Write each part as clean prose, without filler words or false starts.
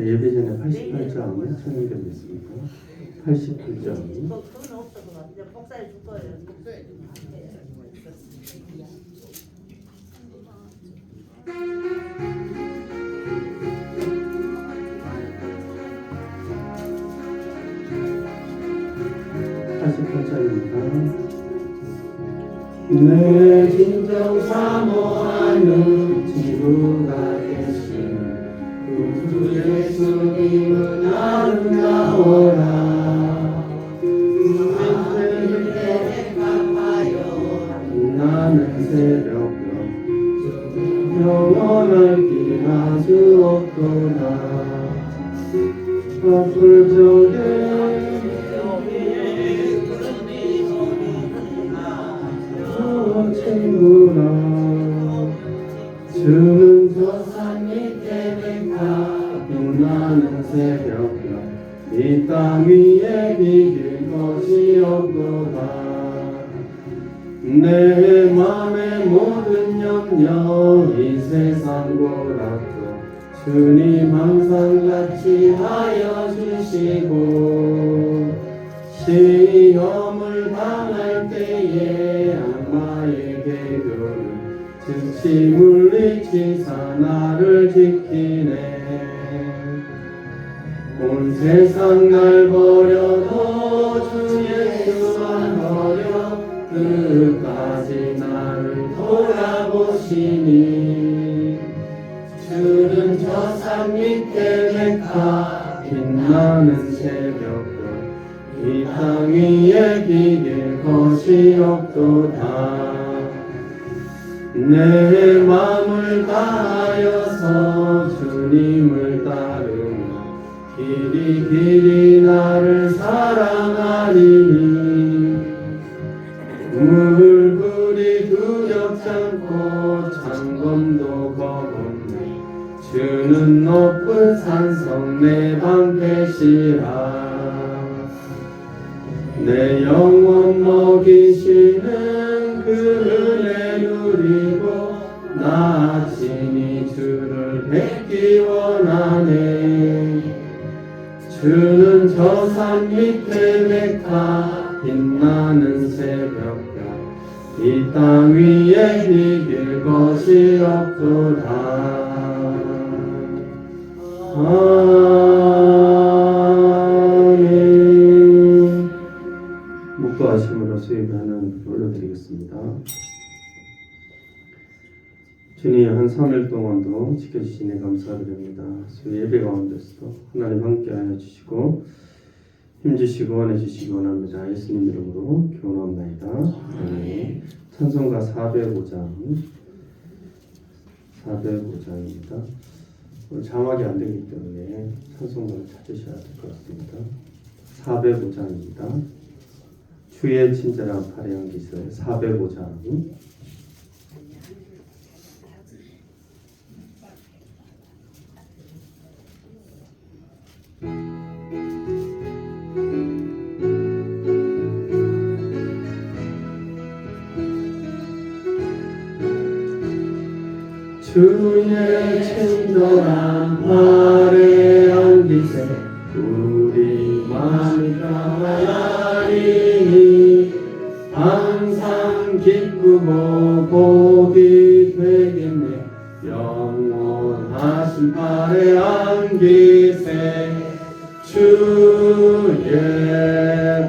예배 전에 88장 청년되겠습니까? 88장. 그건 없어서 이제 복사해 줄 거예요. 내 진정 사모하는 친구가 되신 구주 예수님은 아름다워라. 나는 새벽별 영원할 길 아주 없도다. 바쁠 적에 친구라 주는 저 산 밑에 백합 빛나는 새벽별 이 땅 위에 비길 것이 없도다. 내 맘의 모든 염려 이 세상 고락도 주님 항상 같이 하여 주시고 시험을 당할 때에 악마의 개교를 즉시 물리치사 나를 지키네. 온 세상 날 버려도 주 예수만 버려 끝까지 나를 돌아보시니 주는 저 산 밑에 백합 빛나는 새벽별 이 땅 위에 비길 것이 없도다. 내 마음을 다하여서 주님을 따르며 길이 길이 나를 사랑하리니 물불이 두렵지 않고 창검도 겁없네. 주는 높은 산성 내 방패시라. 내 영혼 먹이시는 그 은혜 누리고 나 친히 주를 뵙기 원하네. 주는 저 산 밑에 백합 빛나는 새벽별 이 땅 위에 비길 것이 없도다. 아멘. 묵도하심으로써 예배하는 올려드리겠습니다. 주님 한 3일 동안도 지켜주시니 감사드립니다. 예배 가운데서도 하나님 함께하여 주시고 힘주시고 원해주시기 원합니다. 예수님 이름으로 교훈합니다. 아멘. 찬송가 405장입니다. 오늘 자막이 안 되기 때문에 찬송가를 찾으셔야 될 것 같습니다. 405장입니다. 주의 친절한 발의 기술 405장. 주의 친절한 발의 안기세 우리 마음이 평안하리니 항상 기쁘고 복이 되겠네. 영원하신 발의 안기세 주의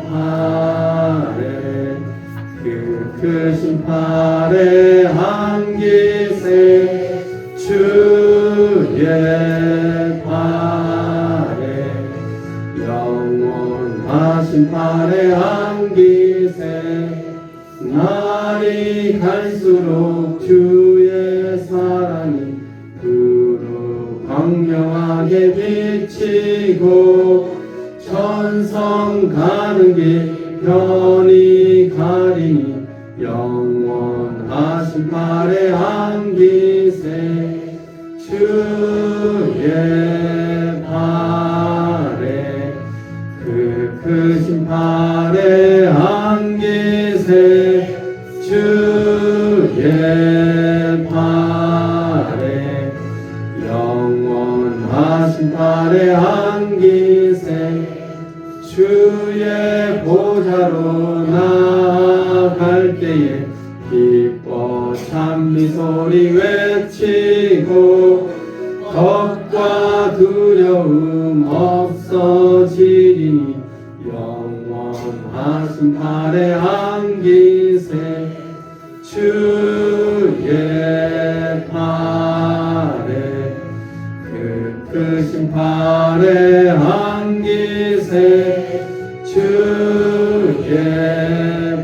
발에 그 크신 발의 안기세 주의 발에 영원하신 발의 안기세 날이 갈수록 주의 사랑이 두루 광명하게 비치고 천성 가는 길 편히 가리니 영원하신 발의 안기세 주의 발에 그 크신 발의 안기세 주의 발에 영원하신 발의 주의 보좌로 나아갈 때에 기뻐 찬미 소리 외치고 겁과 두려움 없어지리니 영원하신 팔에 안기세 주의 팔에 그 크신 팔에 안기세 주의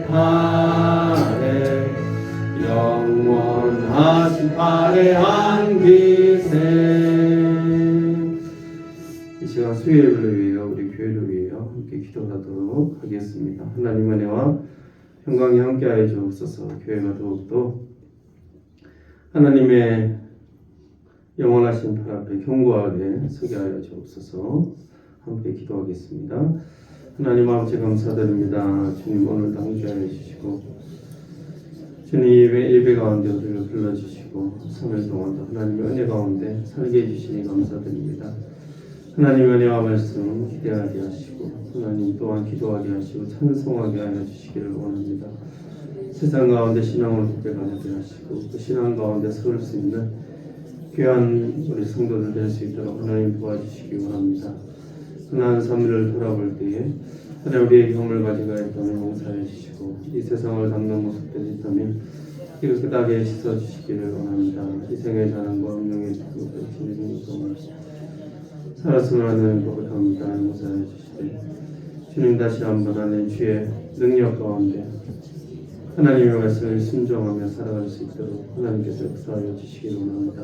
팔에 영원하신 팔에 안기세. 이 시간 수요일을 위하여 우리 교회를 위하여 함께 기도하도록 하겠습니다. 하나님 은혜와 평강이 함께하여 주옵소서. 교회가 더욱더 하나님의 영원하신 팔 앞에 견고하게 서게 하여 주옵소서. 함께 기도하겠습니다. 하나님 아버지 감사드립니다. 주님 오늘도 함께하여 주시고 주님 예배 가운데 우리를 불러주시고 3일 동안도 하나님의 은혜 가운데 살게 해주시니 감사드립니다. 하나님 은혜와 말씀 기대하게 하시고 하나님 또한 기도하게 하시고 찬송하게 하여 주시기를 원합니다. 세상 가운데 신앙을 고백하게 하시고 그 신앙 가운데 설 수 있는 귀한 우리 성도들 될 수 있도록 하나님 도와주시기 원합니다. 흔한 삶을 돌아볼 때에 하나님 우리에게 허물 가지가 있다면 용서해 주시고 이 세상을 담는 모습들이 있다면 이를 깨닫게 씻어주시기를 원합니다. 이 생의 자랑과 운명의 주고 백신의 공을 살았으면 하는 고백합니다. 용서해 주시되 주님 다시 한번 하나님 주의 능력 가운데 하나님의 말씀을 순종하며 살아갈 수 있도록 하나님께서 역사하여 주시기를 원합니다.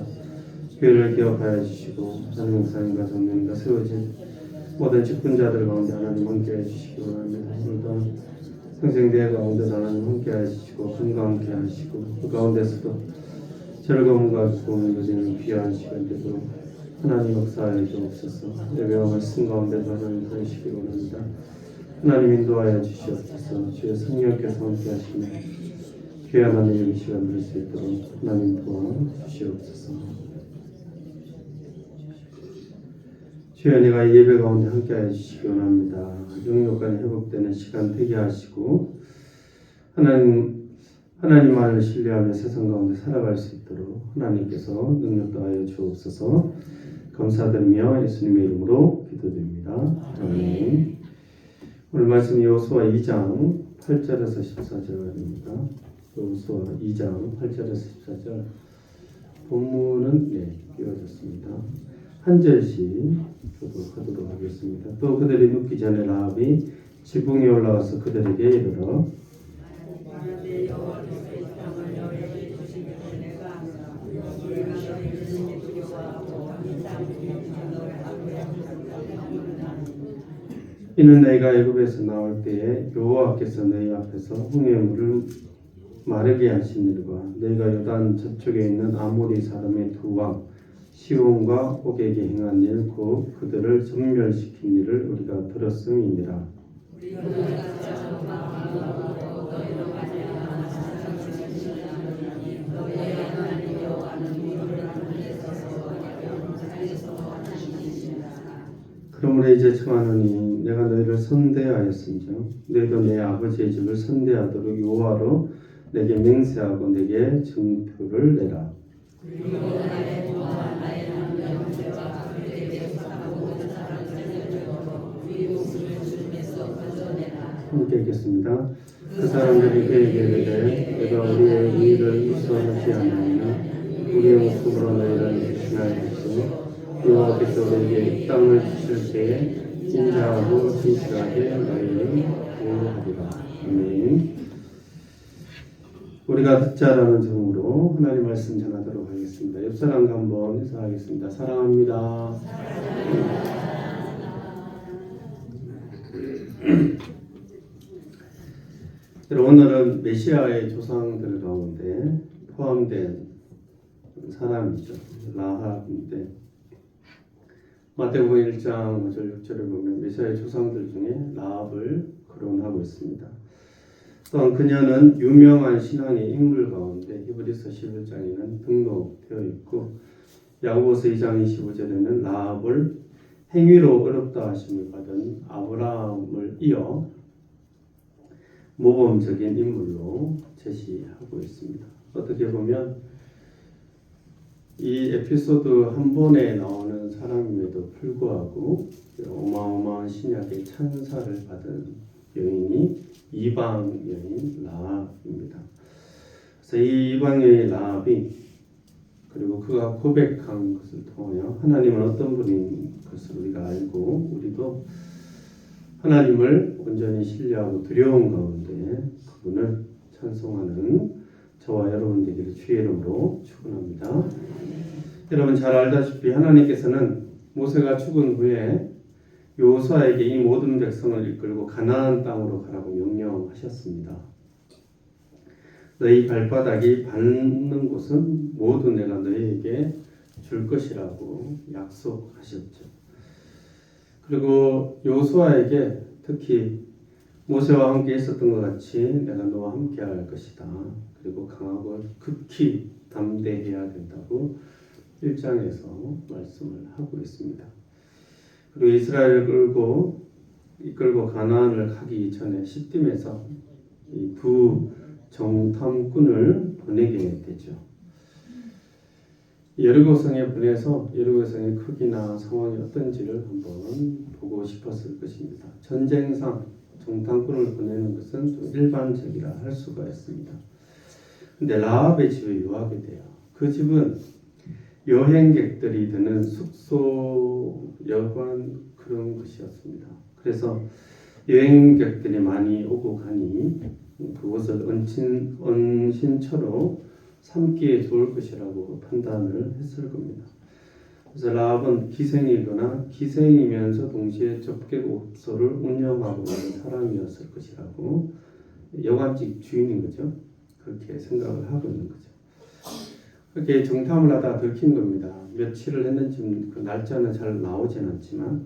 교회를 기억하여 주시고 하나님 목사님과 정령과 세워진 모든 직분자들 가운데 하나님 함께해 주시기 원합니다. 오늘도 평생대회 가운데 하나님 함께해 주시고 건강하게 하시고 그 가운데서도 즐거움과 기쁨을 누리는 귀한 시간 되도록 하나님 역사하여 주옵소서. 예배와 말씀 가운데도 하나님 보내시기 원합니다. 하나님 인도하여 주시옵소서. 주의 성령께서 함께 하시며 귀한 하나님의 시간 누릴 수 있도록 하나님 도와주시옵소서. 주여 내가 예배 가운데 함께하여 주시기 원합니다. 영육간이 회복되는 시간 되게 하시고 하나님만을 신뢰하며 세상 가운데 살아갈 수 있도록 하나님께서 능력 더하여 주옵소서. 감사드리며 예수님의 이름으로 기도드립니다. 아멘. 오늘 말씀 여호수아 2장 8절에서 14절입니다. 여호수아 2장 8절에서 14절 본문은 띄워졌습니다. 한 절씩 교독하도록 하겠습니다. 또 그들이 눕기 전에 라합이 지붕에 올라가서 그들에게 이르러 이는 너희가 애굽에서 나올 때에 여호와께서 너희 앞에서 홍해물을 마르게 하신 일과 너희가 요단 저쪽에 있는 아모리 사람의 두 왕 시온과 옥에게 행한 일 곧 그들을 전멸시킨 일을 우리가 들었음이니라. 그러므로 이제 청하노니 내가 너희를 선대하였은즉 너희도 내 아버지의 집을 선대하도록 여호와로 내게 맹세하고 내게 증표를 내라. 함께 읽겠습니다. 그 사람들이 그에게 이르되 내가 우리의 의를 유서하지 않으면 우리의 모습으로 너희를 대신하였으며 여호와께서 우리에게 이 땅을 주실 때에 인자하고 진실하게 너희를 보호하리라. 아멘. 우리가 듣자라는 점으로 하나님 말씀 전하도록 하겠습니다. 옆 사람과 한번 인사하겠습니다. 사랑합니다. 오늘은 메시아의 조상들 가운데 포함된 사람이죠. 라합인데 마태복음 1장 5절 6절을 보면 메시아의 조상들 중에 라합을 거론하고 있습니다. 또한 그녀는 유명한 신앙의 인물 가운데 히브리서 11장에는 등록되어 있고 야고보서 2장 25절에는 라합을 행위로 어렵다 하심을 받은 아브라함을 이어 모범적인 인물로 제시하고 있습니다. 어떻게 보면 이 에피소드 한 번에 나오는 사람임에도 불구하고 어마어마한 신약의 찬사를 받은 여인이 이방 여인 라합입니다. 그래서 이 이방 여인 라합이 그리고 그가 고백한 것을 통하여 하나님은 어떤 분인 것을 우리가 알고 우리도 하나님을 온전히 신뢰하고 두려운 가운데 그분을 찬송하는 저와 여러분 되기를 주의 이름으로 축원합니다. 여러분 잘 알다시피 하나님께서는 모세가 죽은 후에 여호수아에게 이 모든 백성을 이끌고 가나안 땅으로 가라고 명령하셨습니다. 너희 발바닥이 닿는 곳은 모두 내가 너희에게 줄 것이라고 약속하셨죠. 그리고 여호수아에게 특히 모세와 함께 있었던 것 같이 내가 너와 함께 할 것이다. 그리고 강하고 극히 담대해야 된다고 1장에서 말씀을 하고 있습니다. 그리고 이스라엘을 이끌고 가나안을 가기 전에 시딤에서 이 두 정탐꾼을 보내게 되죠. 여리고성에 보내서 여리고성의 크기나 상황이 어떤지를 한번 보고 싶었을 것입니다. 전쟁상 정탐꾼을 보내는 것은 좀 일반적이라 할 수가 있습니다. 근데 라합의 집에 유하게 돼요. 그 집은 여행객들이 드는 숙소 여관 그런 것이었습니다. 그래서 여행객들이 많이 오고 가니 그곳을 은신처로 삼기에 좋을 것이라고 판단을 했을 겁니다. 그래서 라합은 기생이거나 기생이면서 동시에 접객업소를 운영하고 있는 사람이었을 것이라고 여관집 주인인 거죠. 그렇게 생각을 하고 있는 거죠. 그렇게 정탐을 하다가 들킨 겁니다. 며칠을 했는지 그 날짜는 잘 나오진 않지만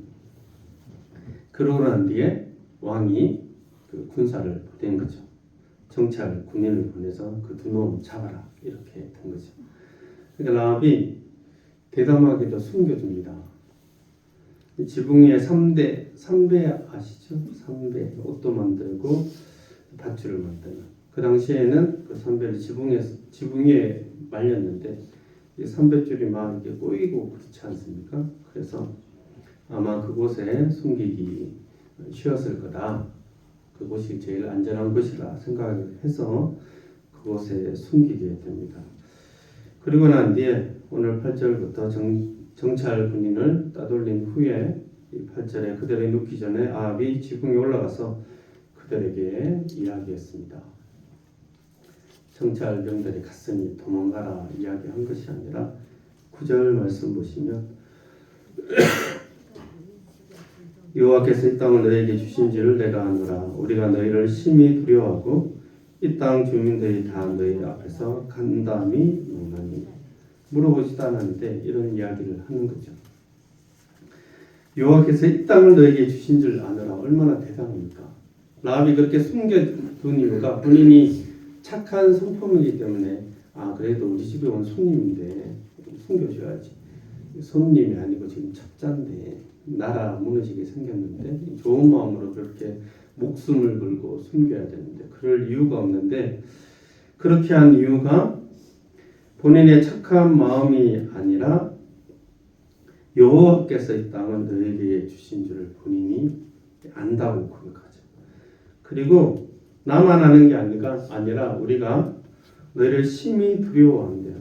그러고 난 뒤에 왕이 그 군사를 보낸 거죠. 정찰 군인을 보내서 그 두 놈 잡아라 이렇게 된 거죠. 그러니까 라합이 대담하게도 숨겨줍니다. 지붕 위에 3배 아시죠? 3배 옷도 만들고 밧줄을 만드는. 그 당시에는 그 3배를 지붕 위에 말렸는데 이 3배줄이 막 이렇게 꼬이고 그렇지 않습니까? 그래서 아마 그곳에 숨기기 쉬웠을 거다. 그곳이 제일 안전한 곳이라 생각을 해서 그곳에 숨기게 됩니다. 그리고 난 뒤에 오늘 8절부터 정찰 군인을 따돌린 후에 이 8절에 그들을 눕기 전에 아합이 지붕에 올라가서 그들에게 이야기했습니다. 정찰병들이 갔으니 도망가라 이야기한 것이 아니라 9절 말씀 보시면 여호와께서 이 땅을 너희에게 주신지를 내가 아노라. 우리가 너희를 심히 두려워하고 이 땅 주민들이 다 너희 앞에서 간담이 논하니 물어보지도 않았는데 이런 이야기를 하는 거죠. 여호와께서 이 땅을 너희에게 주신 줄 아노라. 얼마나 대단합니까? 라합이 그렇게 숨겨둔 이유가 본인이 착한 성품이기 때문에 그래도 우리 집에 온 손님인데 숨겨줘야지. 손님이 아니고 지금 첩자인데 나라 무너지게 생겼는데 좋은 마음으로 그렇게 목숨을 걸고 숨겨야 되는데 그럴 이유가 없는데 그렇게 한 이유가 본인의 착한 마음이 아니라 여호와께서 이 땅을 너에게 주신 줄을 본인이 안다고 고백하죠. 그리고 나만 아는 게 아니라 우리가 너희를 심히 두려워한대요.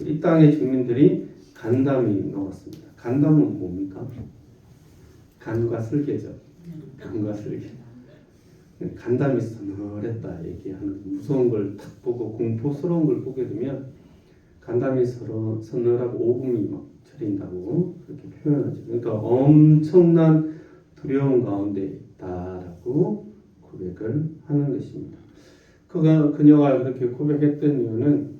이 땅의 주민들이 간담이 녹았습니다. 간담은 뭡니까? 간과 슬개죠. 간과 슬개. 간담이 서늘했다 얘기하는 무서운 걸 탁 보고 공포스러운 걸 보게 되면 간담이 서늘하고 오금이 막 저린다고 그렇게 표현하죠. 그러니까 엄청난 두려움 가운데 있다라고 고백을 하는 것입니다. 그녀가 그렇게 고백했던 이유는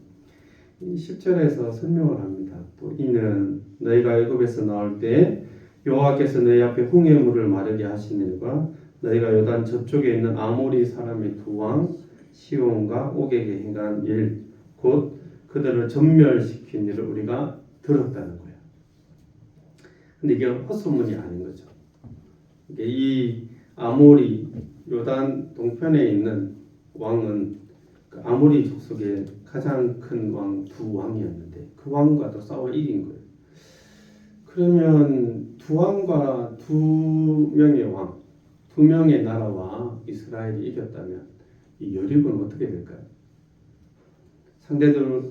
10절에서 설명을 합니다. 또 이는 너희가 애굽에서 나올 때 여호와께서 너희 앞에 홍해물을 마르게 하신 일과 너희가 요단 저쪽에 있는 아모리 사람의 두 왕 시온과 옥에게 행한 일 곧 그들을 전멸시킨 일을 우리가 들었다는 거예요. 근데 이게 헛소문이 아닌 거죠. 이게 이 아모리 요단 동편에 있는 왕은 그 아모리 족속의 가장 큰 왕 두 왕이었는데 그 왕과도 싸워 이긴 거예요. 그러면 두 왕과 두 명의 왕, 두 명의 나라와 이스라엘이 이겼다면 이 여리고는 어떻게 될까요?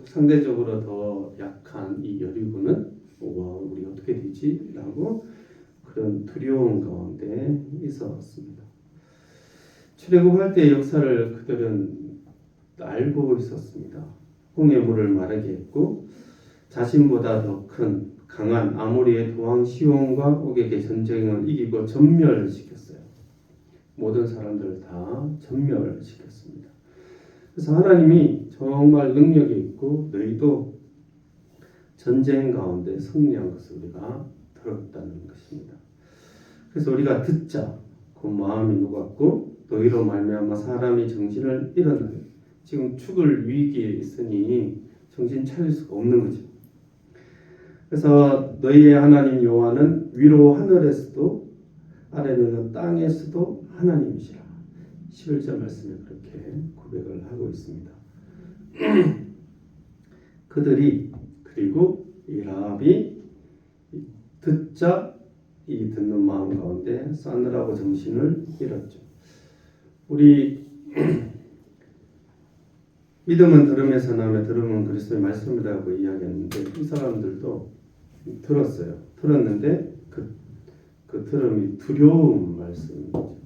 상대적으로 더 약한 이 여리고는 와 우리 어떻게 되지? 라고 그런 두려움 가운데 있었습니다. 출애굽할 때의 역사를 그들은 알고 있었습니다. 홍해물을 마르게 했고 자신보다 더 큰 강한 아모리의 도왕 시온과 옥에게 전쟁을 이기고 전멸시켰어요. 모든 사람들을 다 전멸시켰습니다. 그래서 하나님이 정말 능력이 있고 너희도 전쟁 가운데 승리한 것을 우리가 들었다는 것입니다. 그래서 우리가 듣자 그 마음이 녹았고 너희로 말미암아 사람이 정신을 잃었나니 지금 죽을 위기에 있으니 정신 차릴 수가 없는 거죠. 그래서 너희의 하나님 여호와는 위로 하늘에서도 아래는 땅에서도 하나님이시라. 11절 말씀에 그렇게 고백을 하고 있습니다. 그들이 그리고 이 라합이 듣자 이 듣는 마음 가운데 싸느라고 정신을 잃었죠. 우리 믿음은 들음에서 나며 들음은 그리스도의 말씀이라고 이야기했는데 이 사람들도 들었어요. 들었는데 그 들음이 두려운 말씀이죠.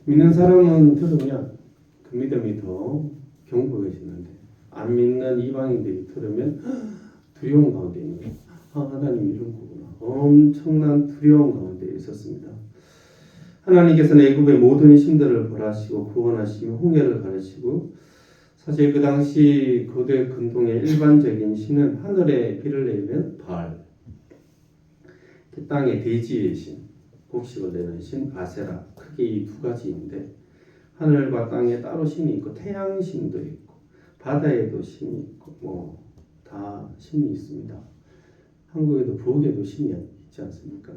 믿는 사람은 들으면 그 믿음이 더 견고해지는데 안 믿는 이방인들이 들으면 두려움 가운데 있는 거예요. 하나님 이런 거구나. 엄청난 두려움 가운데 있었습니다. 하나님께서는 애굽의 모든 신들을 벌하시고 구원하시며 홍해를 가르치고 사실 그 당시 고대 근동의 일반적인 신은 하늘에 비를 내리면 바알, 땅의 대지의 신, 곡식을 내는 신 아세라, 크게 이 두 가지인데 하늘과 땅에 따로 신이 있고 태양신도 있고 바다에도 신이 있고 뭐 다 신이 있습니다. 한국에도 부엌에도 신이 있지 않습니까?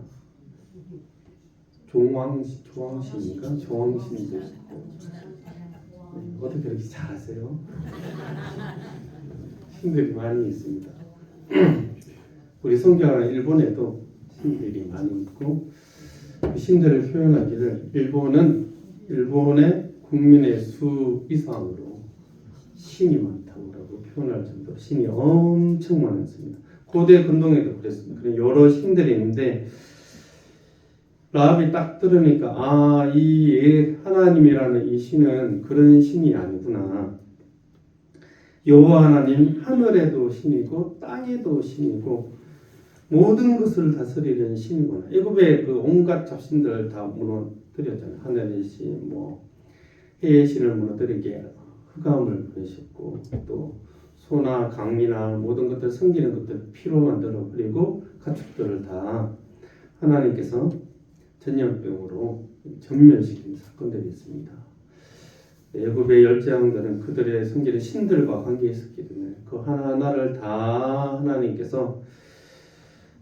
조왕신인가? 조왕신도 있고 어떻게 그렇게 잘하세요? 신들이 많이 있습니다. 우리 성경하는 일본에도 신들이 많이 있고 그 신들을 표현하기를 일본의 국민의 수 이상으로 신이 많다고 표현할 정도로 신이 엄청 많았습니다. 고대 근동에도 그랬습니다. 그런 여러 신들이 있는데 라합이 딱 들으니까 이 하나님이라는 이 신은 그런 신이 아니구나. 여호와 하나님 하늘에도 신이고 땅에도 신이고 모든 것을 다스리는 신이구나. 애굽의 그 온갖 잡신들 다 무너뜨렸잖아요. 하늘의 신, 해의 신을 무너뜨리게 흑암을 보내셨고 또 소나 강미나 모든 것들 섬기는 것들 피로 만들어 버리고 가축들을 다 하나님께서 전염병으로 전멸시킨 사건들이 있습니다. 애굽의 열재왕들은 그들의 섬기는 신들과 관계에 있었기 때문에 그 하나하나를 다 하나님께서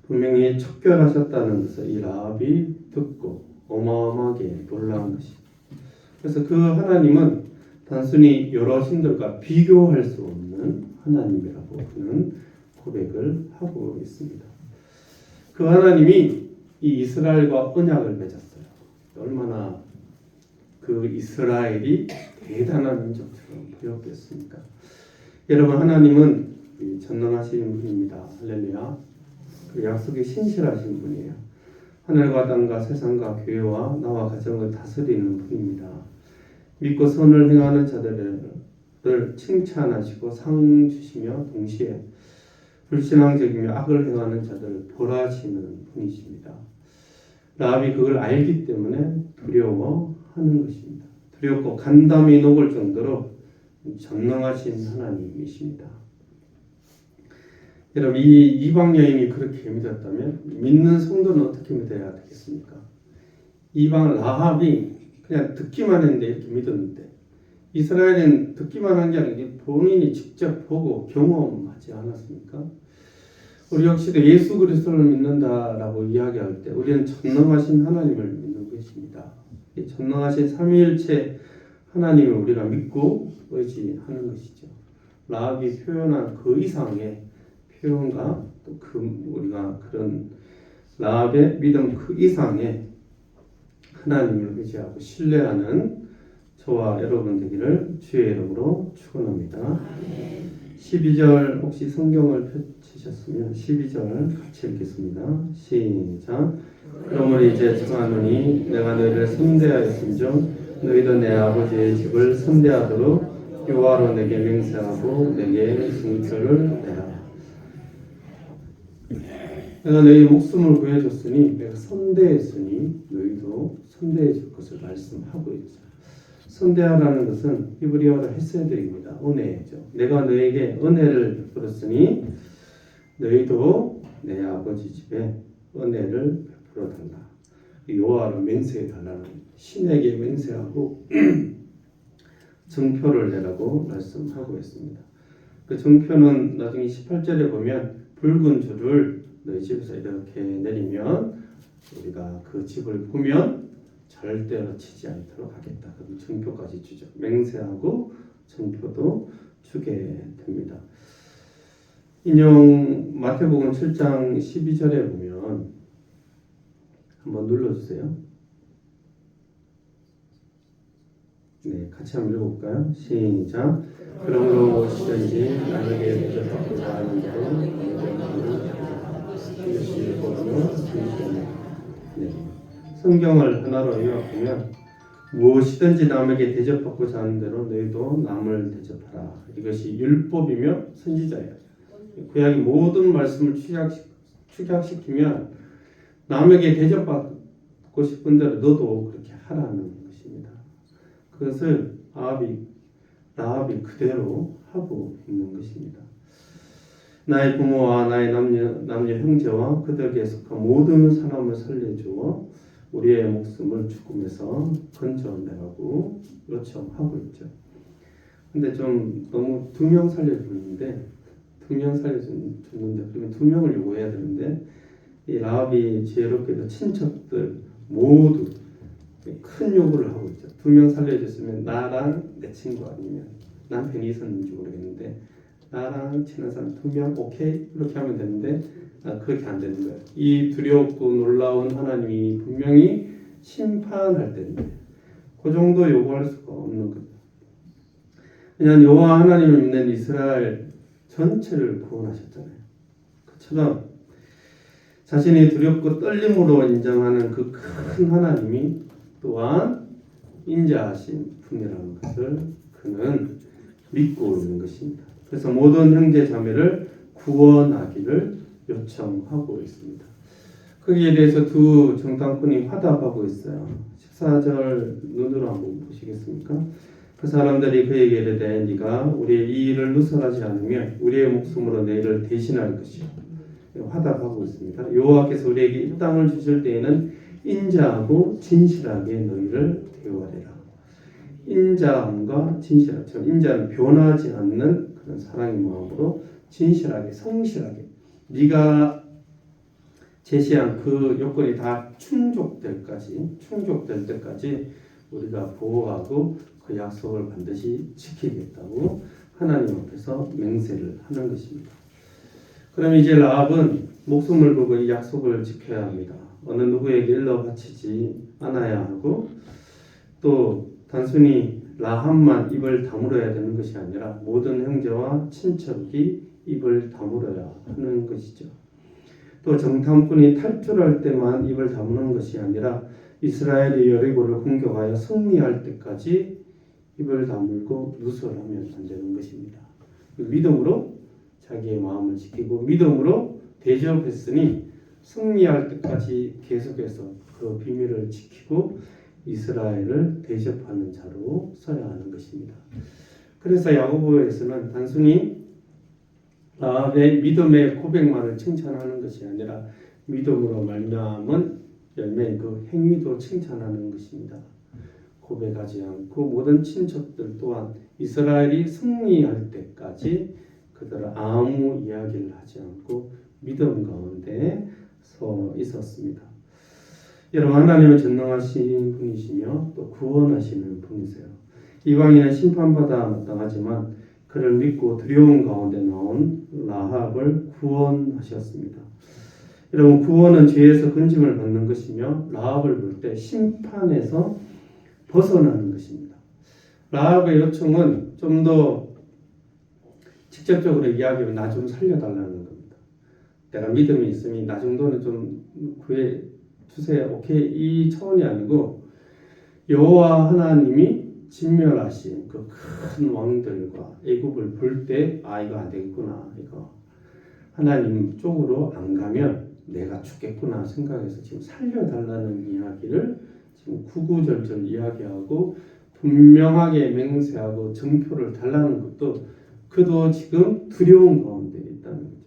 분명히 척결하셨다는 것을 이 라합이 듣고 어마어마하게 놀라운 것이죠. 그래서 그 하나님은 단순히 여러 신들과 비교할 수 없는 하나님이라고 그는 고백을 하고 있습니다. 그 하나님이 이 이스라엘과 언약을 맺었어요. 얼마나 그 이스라엘이 대단한 민족처럼 보였겠습니까? 여러분 하나님은 전능하신 분입니다. 할렐루야. 그 약속이 신실하신 분이에요. 하늘과 땅과 세상과 교회와 나와 가정을 다스리는 분입니다. 믿고 선을 행하는 자들을 칭찬하시고 상 주시며 동시에 불신앙적이며 악을 행하는 자들을 벌하시는 분이십니다. 라합이 그걸 알기 때문에 두려워하는 것입니다. 두렵고 간담이 녹을 정도로 전능하신 하나님이십니다. 여러분 이 이방 여인이 그렇게 믿었다면 믿는 성도는 어떻게 믿어야 되겠습니까? 이방 라합이 그냥 듣기만 했는데 이렇게 믿었는데 이스라엘은 듣기만 한 게 아니라 본인이 직접 보고 경험하지 않았습니까? 우리 역시도 예수 그리스도를 믿는다라고 이야기할 때 우리는 전능하신 하나님을 믿는 것입니다. 이 전능하신 삼위일체 하나님을 우리가 믿고 의지하는 것이죠. 라합이 표현한 그 이상의 표현과 또 그 우리가 그런 라합의 믿음 그 이상의 하나님을 의지하고 신뢰하는 저와 여러분 되기를 주의 이름으로 축원합니다. 12절 혹시 성경을 펼치셨으면 12절 같이 읽겠습니다. 시작. 그러므로 이제 청하노니 내가 너희를 선대하였음즉 너희도 내 아버지의 집을 선대하도록 여호와로 내게 맹세하고 내게 증표를 내라. 내가 너희 목숨을 구해줬으니 내가 선대했으니 너희도 선대해 줄 것을 말씀하고 있죠. 선대하라는 것은 히브리어로 헤세드입니다. 은혜죠. 내가 너에게 은혜를 베풀었으니 너희도 내 아버지 집에 은혜를 베풀어 달라. 여호와로 맹세해 달라는 신에게 맹세하고 증표를 내라고 말씀하고 있습니다. 그 증표는 나중에 18절에 보면 붉은 줄을 너희 집에서 이렇게 내리면 우리가 그 집을 보면 절대로 치지 않도록 하겠다. 그럼 증표까지 주죠. 맹세하고 증표도 주게 됩니다. 인용 마태복음 7장 12절에 보면 한번 눌러주세요. 네, 같이 한번 읽어볼까요? 시작. 그러므로 무엇이든지 남에게 대접받고자 하는 대로 네. 성경을 하나로 요약하면 무엇이든지 남에게 대접받고자 하는 대로 너희도 남을 대접하라. 이것이 율법이며 선지자예요. 구약의 모든 말씀을 축약시키면 남에게 대접받고 싶은 대로 너도 그렇게 하라는 것입니다. 그것을 라합이 그대로 하고 있는 것입니다. 나의 부모와 나의 남녀 형제와 그들에게 속한 모든 사람을 살려주어 우리의 목숨을 죽음에서 건져내라고 요청하고 있죠. 근데 좀 너무 2명 살려줬는데 그러면 2명을 요구해야 되는데 이 라합이 지혜롭게도 친척들 모두 큰 요구를 하고 있죠. 2명 살려줬으면 나랑 내 친구 아니면 남편이 있었는지 모르겠는데 나랑 친한 사람 2명 오케이 이렇게 하면 되는데 그렇게 안 되는 거예요. 이 두렵고 놀라운 하나님이 분명히 심판할 때인데 그 정도 요구할 수가 없는 거죠. 그냥 여호와 하나님을 믿는 이스라엘 전체를 구원하셨잖아요. 그처럼 자신이 두렵고 떨림으로 인정하는 그 큰 하나님이 또한 인자하신 분이라는 것을 그는 믿고 있는 것입니다. 그래서 모든 형제 자매를 구원하기를 요청하고 있습니다. 거기에 대해서 두 정탐꾼이 화답하고 있어요. 14절 눈으로 한번 보시겠습니까? 그 사람들이 그에게 이르되 네가 우리의 이 일을 누설하지 않으면 우리의 목숨으로 내 일을 대신할 것이요. 화답하고 있습니다. 여호와께서 우리에게 이 땅을 주실 때에는 인자하고 진실하게 너희를 대우하리라. 인자함과 진실함. 인자는 변하지 않는 그런 사랑의 마음으로 진실하게 성실하게 네가 제시한 그 요건이 다 충족될 때까지 우리가 보호하고 그 약속을 반드시 지키겠다고 하나님 앞에서 맹세를 하는 것입니다. 그럼 이제 라합은 목숨을 걸고 이 약속을 지켜야 합니다. 어느 누구에게 일러 바치지 않아야 하고 또 단순히 라합만 입을 다물어야 되는 것이 아니라 모든 형제와 친척이 입을 다물어야 하는 것이죠. 또 정탐꾼이 탈출할 때만 입을 다무는 것이 아니라 이스라엘이 여리고를 공격하여 승리할 때까지 입을 다물고 누설하면 안 되는 것입니다. 믿음으로 자기의 마음을 지키고 믿음으로 대접했으니 승리할 때까지 계속해서 그 비밀을 지키고 이스라엘을 대접하는 자로 서야 하는 것입니다. 그래서 야고보에서는 단순히 라합의 믿음의 고백만을 칭찬하는 것이 아니라 믿음으로 말미암은 열매인 그 행위도 칭찬하는 것입니다. 고백하지 않고 모든 친척들 또한 이스라엘이 승리할 때까지 그들은 아무 이야기를 하지 않고 믿음 가운데 서 있었습니다. 여러분, 하나님은 전능하신 분이시며 또 구원하시는 분이세요. 이방인은 심판받아 마땅하지만 그를 믿고 두려움 가운데 나온 라합을 구원하셨습니다. 여러분, 구원은 죄에서 건짐을 받는 것이며 라합을 볼 때 심판에서 벗어나는 것입니다. 라합의 요청은 좀 더 직접적으로 이야기하면 나 좀 살려달라는 겁니다. 내가 믿음이 있으니 나 정도는 좀 구해 주세요. 오케이, 이 차원이 아니고 여호와 하나님이 진멸하신 그 큰 왕들과 애굽을 볼 때 아, 이거 안 되겠구나, 이거 하나님 쪽으로 안 가면 내가 죽겠구나 생각해서 지금 살려달라는 이야기를 지금 구구절절 이야기하고 분명하게 맹세하고 증표를 달라는 것도 그도 지금 두려운 가운데 있다는 거죠.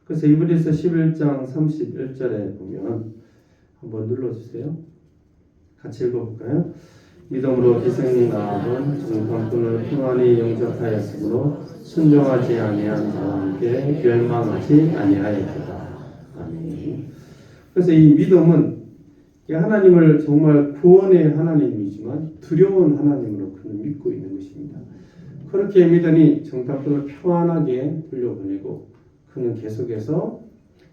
그래서 이브리서 11장 31절에 보면 한번 눌러주세요. 같이 읽어볼까요? 믿음으로 기생 라합은 정탐꾼을 평안히 영접하였으므로 순종하지 아니한 자와 함께 멸망하지 아니하였다. 아멘. 그래서 이 믿음은 하나님을 정말 구원의 하나님이지만 두려운 하나님으로 그는 믿고 있는 것입니다. 그렇게 믿으니 정탐꾼을 평안하게 돌려보내고 그는 계속해서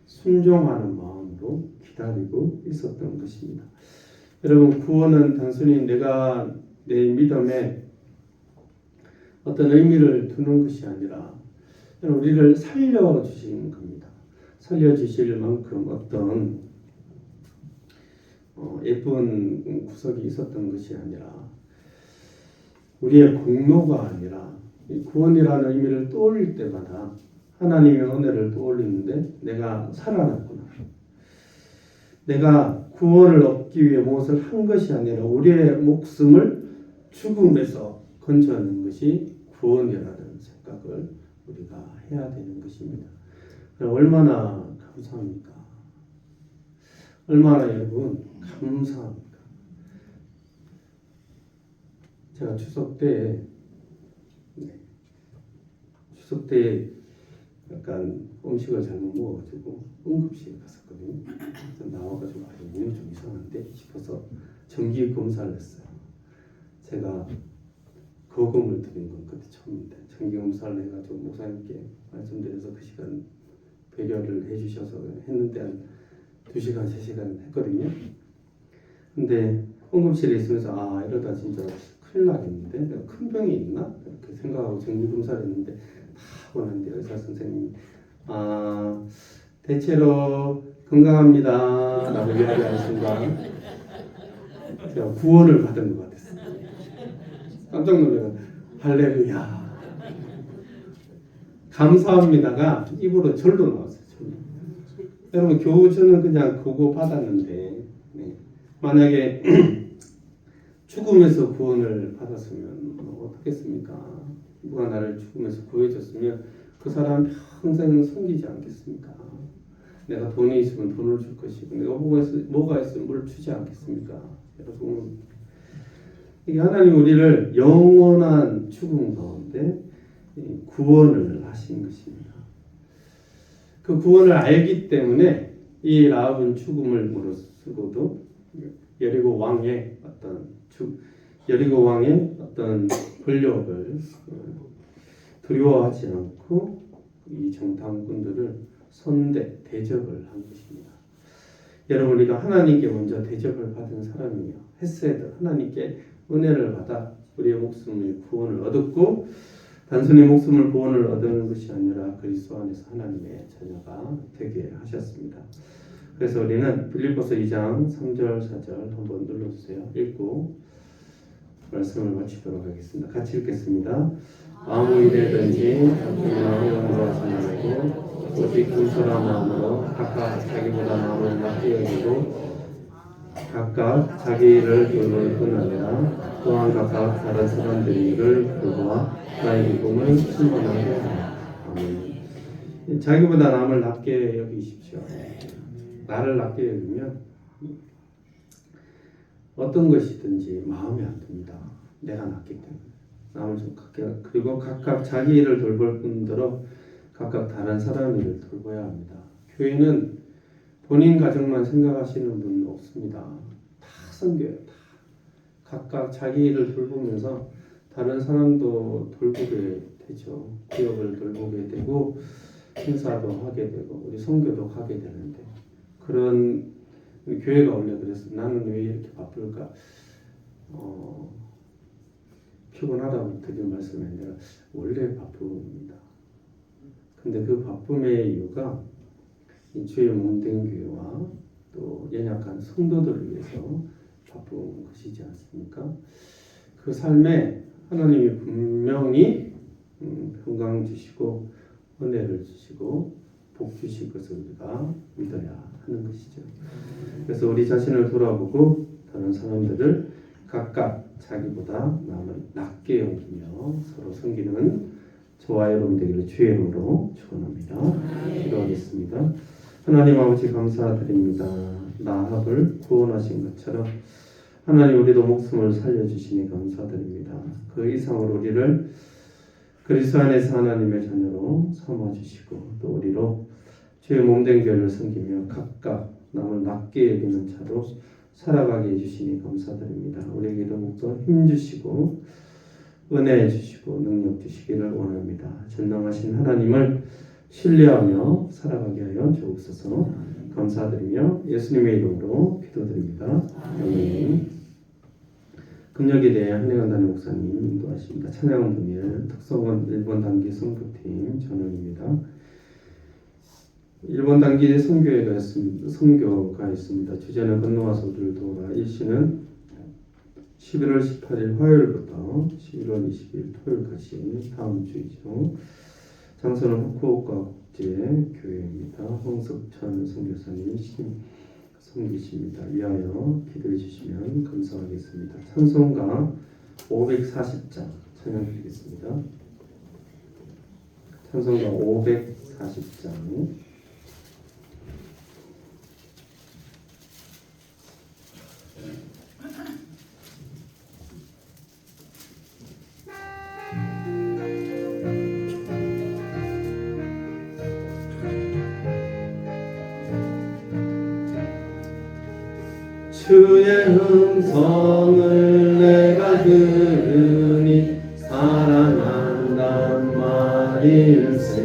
순종하는 마음으로 기다리고 있었던 것입니다. 여러분, 구원은 단순히 내가 내 믿음에 어떤 의미를 두는 것이 아니라 우리를 살려주시는 겁니다. 살려주실 만큼 어떤 예쁜 구석이 있었던 것이 아니라 우리의 공로가 아니라 구원이라는 의미를 떠올릴 때마다 하나님의 은혜를 떠올리는데 내가 살아났구나. 내가 구원을 얻기 위해 무엇을 한 것이 아니라 우리의 목숨을 죽음에서 건져내는 것이 구원이라는 생각을 우리가 해야 되는 것입니다. 얼마나 감사합니까? 얼마나 여러분 감사합니까? 제가 추석 때 약간 음식을 잘못 먹어가지고 응급실에 갔었거든요. 나와가지고 몸이 좀 이상한데 싶어서 정기 검사를 했어요. 제가 거금을 드린 건 그때 처음인데 정기 검사를 해가지고 목사님께 말씀드려서 그 시간 배려를 해주셔서 했는데 한 2시간, 3시간 했거든요. 근데 응급실에 있으면서 아, 이러다 진짜 큰일 나겠는데 내가 큰 병이 있나? 이렇게 생각하고 정기 검사를 했는데 다 하고 난데 의사 선생님이 아, 대체로 건강합니다 라고 이야기하는 순간 제가 구원을 받은 것 같았어요. 깜짝 놀라서 할렐루야 감사합니다가 입으로 절로 나왔어요. 절로. 여러분, 겨우 저는 그냥 그거 받았는데 만약에 죽음에서 구원을 받았으면 어떻겠습니까? 누가 나를 죽음에서 구해줬으면 그 사람 평생 섬기지 않겠습니까? 내가 돈이 있으면 돈을 줄 것이고 내가 뭐가 있으면 뭘 주지 않겠습니까? 여러분, 이게 하나님 우리를 영원한 죽음 가운데 구원을 하신 것입니다. 그 구원을 알기 때문에 이 라합은 죽음을 무릅쓰고도 여리고 왕의 어떤 권력을 두려워하지 않고 이 정탐꾼들을 대접을 한 것입니다. 여러분, 우리가 하나님께 먼저 대접을 받은 사람이며 했어야 돼. 하나님께 은혜를 받아 우리의 목숨의 구원을 얻었고 단순히 목숨을 구원을 얻는 것이 아니라 그리스도 안에서 하나님의 자녀가 되게 하셨습니다. 그래서 우리는 빌립보서 2장 3절 4절 한번 눌러주세요. 읽고 말씀을 마치도록 하겠습니다. 같이 읽겠습니다. 아무 일에든지 자기나 영광하지 말고 오직 겸손한 마음으로 각각 자기보다 남을 낮게 여기고 각각 자기 일을 돌볼 뿐 아니라 또한 각각 다른 사람들의 일을 돌보아 나의 기쁨을 충만하게 하라. 아멘. 자기보다 남을 낮게 여기십시오. 나를 낮게 여기면 어떤 것이든지 마음에 안 듭니다. 내가 낮기 때문에 남을 좀 갖게, 그리고 각각 자기 일을 돌볼 뿐더러 각각 다른 사람 일을 돌봐야 합니다. 교회는 본인 가정만 생각하시는 분 없습니다. 다 섬겨요. 다. 각각 자기 일을 돌보면서 다른 사람도 돌보게 되죠. 구역을 돌보게 되고 행사도 하게 되고 우리 선교도 가게 되는데 그런 교회가 원래 그래서 나는 왜 이렇게 바쁠까? 피곤하다고 드디어 말씀했는데 원래 바쁩니다. 근데 그 바쁨의 이유가 이 주의 몸된 교회와 또 연약한 성도들을 위해서 바쁜 것이지 않습니까? 그 삶에 하나님이 분명히 평강 주시고 은혜를 주시고 복 주실 것을 우리가 믿어야 하는 것이죠. 그래서 우리 자신을 돌아보고 다른 사람들을 각각 자기보다 남을 낮게 여기며 서로 섬기는 저와 여러분 되기를 주의 이름으로 축원합니다. 기도하겠습니다. 하나님 아버지 감사드립니다. 라합을 구원하신 것처럼 하나님 우리도 목숨을 살려주시니 감사드립니다. 그 이상으로 우리를 그리스도 안에서 하나님의 자녀로 삼아주시고 또 우리로 주의 몸된 교회를 섬기며 각각 남을 낮게 여기는 자로 살아가게 해주시니 감사드립니다. 우리에게 더욱더 힘주시고 은혜 주시고 능력 주시기를 원합니다. 전능하신 하나님을 신뢰하며 살아가게 하여 주옵소서. 감사드리며 예수님의 이름으로 기도드립니다. 아멘. 금요일에 대해 한혜관 담임 목사님 인도하십니다. 찬양 분일 특성원 1번 단기 선교팀 전원입니다. 1번 단기 선교가 있습니다. 주제는 건너와서 우리를 도우라. 일시는 11월 18일 화요일부터 11월 20일 토요일까지 다음 주이죠. 장소는 후쿠오카 국제교회입니다. 홍석천 선교사님 섬기십니다. 위하여 기도해 주시면 감사하겠습니다. 찬송가 540장 찬양 드리겠습니다. 찬송가 540장 주의 음성을 내가 들으니 사랑한단 말일세.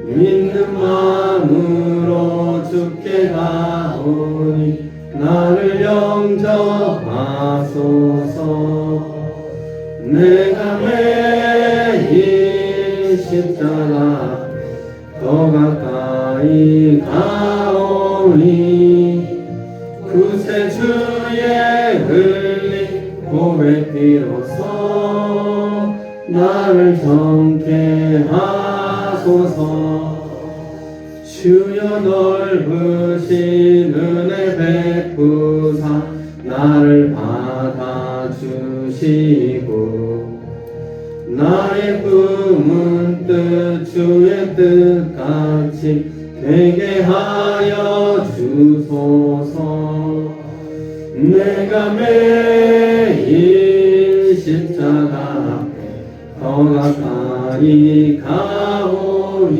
믿는 마음으로 주께 가오니 나를 영접하소서. 내가 매일 십자가 더 가까이 가오니 구세 주의 흘린 고백 비로소 나를 정케 하소서. 주여 넓으신 은혜 베푸사 나를 받아주시고 나의 꿈은 뜻 주의 뜻같이 되게 하여 주소서. 내가 매일 십자가 더 가까이 가오니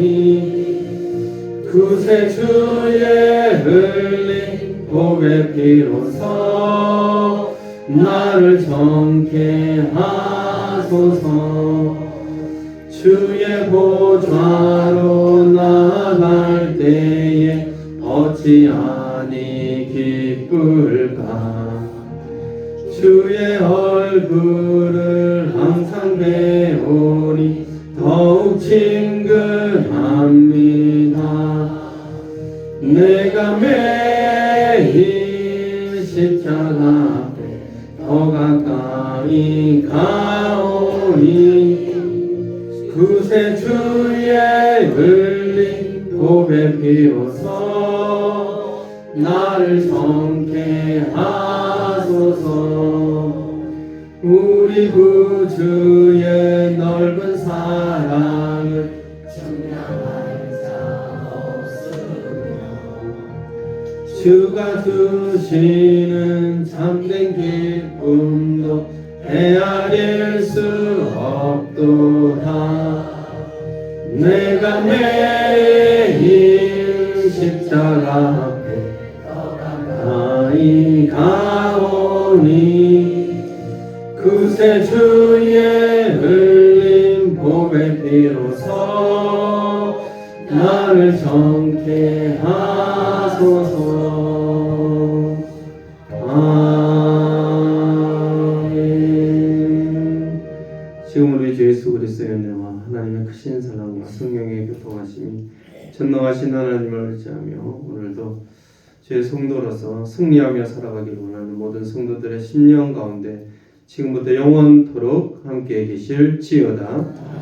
구세 주의 흘린 고백 비로소 나를 정케 하소서. 주의 보좌로 나아갈 때에 어찌하니 기쁠까. 주의 얼굴을 항상 배우니 더욱 친근합니다. 내가 매일 십자가 더 가까이 가오니 구세 주의 흘린 고백 비로소 나를 정케 하소서. 우리 구주의 넓은 사랑을 증명할 자 없으며 주가 주시는 참된 기쁨도 헤아릴 수 없도다. 내가 매일 앞에 가까이 가오니 그새 주의 흘린 복의 피로서 나를 정케 하소서. 아멘. 지금 우리 주 예수 그리스도의 은혜와 하나님의 크신 사랑과 성령의 교통하심이 전능하신 하나님을 의지하며 오늘도 주의 성도로서 승리하며 살아가기를 원하는 모든 성도들의 심령 가운데 지금부터 영원토록 함께 계실지어다.